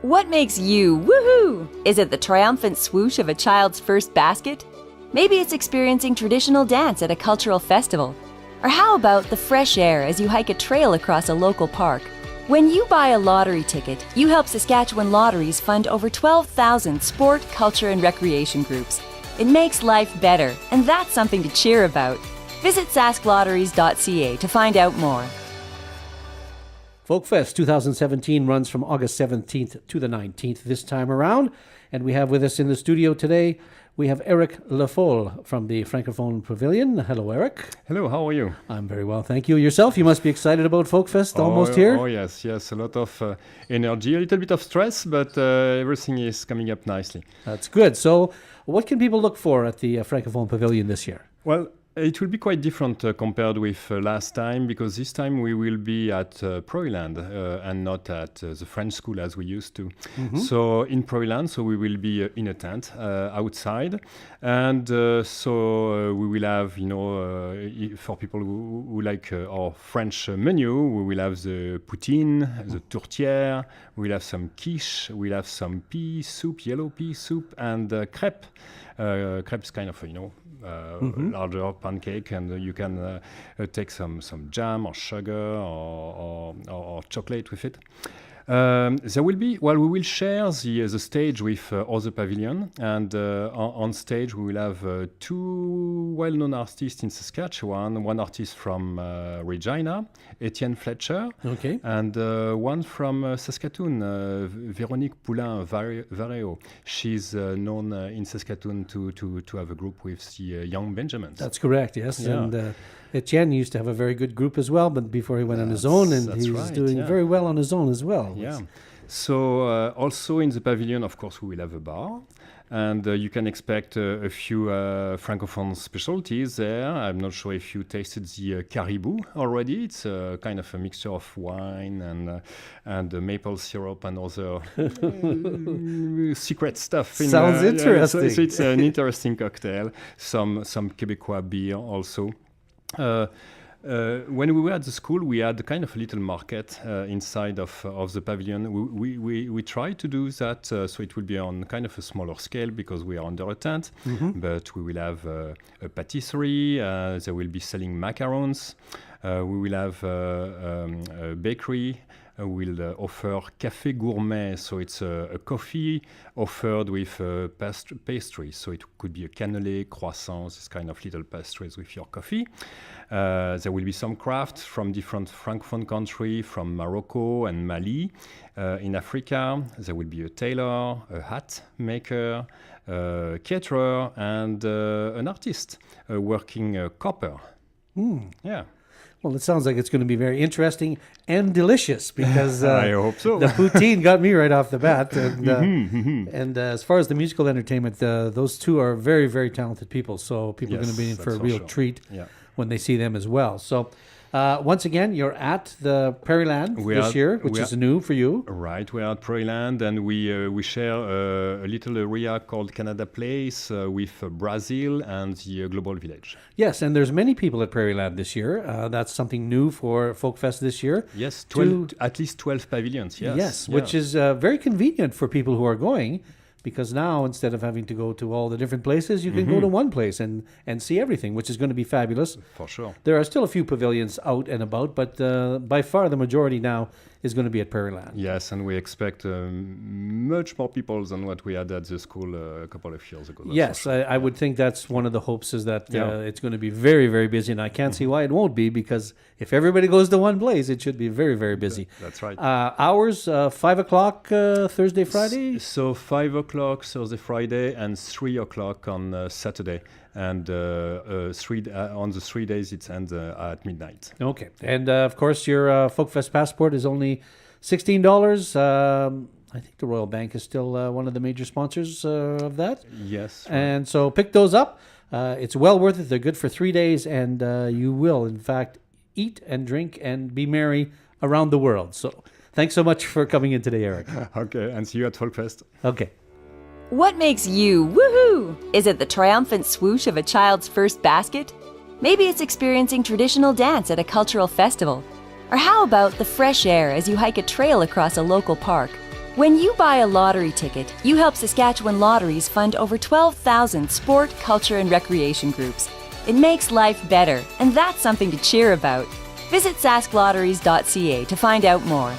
What makes you woohoo? Is it the triumphant swoosh of a child's first basket? Maybe it's experiencing traditional dance at a cultural festival. Or how about the fresh air as you hike a trail across a local park? When you buy a lottery ticket, you help Saskatchewan Lotteries fund over 12,000 sport, culture, and recreation groups. It makes life better, and that's something to cheer about. Visit sasklotteries.ca to find out more. Folkfest 2017 runs from August 17th to the 19th this time around. And we have with us in the studio today, we have Eric Lefol from the Francophone Pavilion. Hello, Eric. Hello, how are you? I'm very well, thank you. Yourself, you must be excited about Folkfest almost here? Oh, yes, a lot of energy, a little bit of stress, but everything is coming up nicely. That's good. So what can people look for at the Francophone Pavilion this year? Well, it will be quite different compared with last time, because this time we will be at Proviland and not at the French school as we used to. Mm-hmm. So in Proviland, so we will be in a tent outside, and so we will have, for people who like our French menu, we will have the poutine, the tourtière, we'll have some quiche, we'll have some pea soup, yellow pea soup, and crepe. Crepe is kind of, larger pancake, and you can take some jam or sugar or chocolate with it. There will be, we will share the stage with other pavilion, and on stage we will have two well-known artists in Saskatchewan, one artist from Regina, Etienne Fletcher, okay, and one from Saskatoon, Véronique Poulain-Vareo. She's known in Saskatoon to have a group with the Young Benjamins. That's correct, yes. Yeah. And Etienne used to have a very good group as well, but before he went on his own, and he's doing very well on his own as well. Yeah. So also in the pavilion, of course, we will have a bar, and you can expect a few Francophone specialties there. I'm not sure if you tasted the caribou already. It's kind of a mixture of wine and maple syrup and other secret stuff. Sounds interesting. So it's an interesting cocktail. Some Quebecois beer also. When we were at the school, we had kind of a little market inside of the pavilion. We tried to do that, so it will be on kind of a smaller scale because we are under a tent. Mm-hmm. But we will have a patisserie. They will be selling macarons. We will have a bakery. We'll offer café gourmet, so it's a coffee offered with pastry. So it could be a cannelé, croissants, this kind of little pastries with your coffee. There will be some crafts from different Francophone countries, from Morocco and Mali. In Africa, there will be a tailor, a hat maker, a caterer, and an artist working copper. Mm. Yeah. Well, it sounds like it's going to be very interesting and delicious, because I hope so. The poutine got me right off the bat. And, and as far as the musical entertainment, those two are very, very talented people. So people are going to be in for a real treat when they see them as well. So once again, you're at the Prairieland this year, which is new for you. Right, we're at Prairieland, and we share a little area called Canada Place with Brazil and the Global Village. Yes, and there's many people at Prairieland this year. That's something new for Folkfest this year. Yes, at least 12 pavilions, yes. Yes, which is very convenient for people who are going, because now, instead of having to go to all the different places, you can go to one place and see everything, which is going to be fabulous. For sure. There are still a few pavilions out and about, but by far the majority now is going to be at Prairieland. Yes, and we expect much more people than what we had at the school a couple of years ago. Yes, sure. I would think that's one of the hopes, is that it's going to be very, very busy, and I can't see why it won't be, because if everybody goes to one place, it should be very, very busy. That's right. Hours, 5 o'clock Thursday, Friday? So 5 o'clock Thursday, Friday, and 3 o'clock on Saturday. And on the 3 days, it ends at midnight. Okay. And, of course, your Folkfest passport is only $16. I think the Royal Bank is still one of the major sponsors of that. Yes. Right. And so pick those up. It's well worth it. They're good for 3 days, and you will, in fact, eat and drink and be merry around the world. So thanks so much for coming in today, Eric. Okay, and see you at Folkfest. Okay. What makes you woohoo? Is it the triumphant swoosh of a child's first basket? Maybe it's experiencing traditional dance at a cultural festival. Or how about the fresh air as you hike a trail across a local park? When you buy a lottery ticket, you help Saskatchewan Lotteries fund over 12,000 sport, culture, and recreation groups. It makes life better, and that's something to cheer about. Visit sasklotteries.ca to find out more.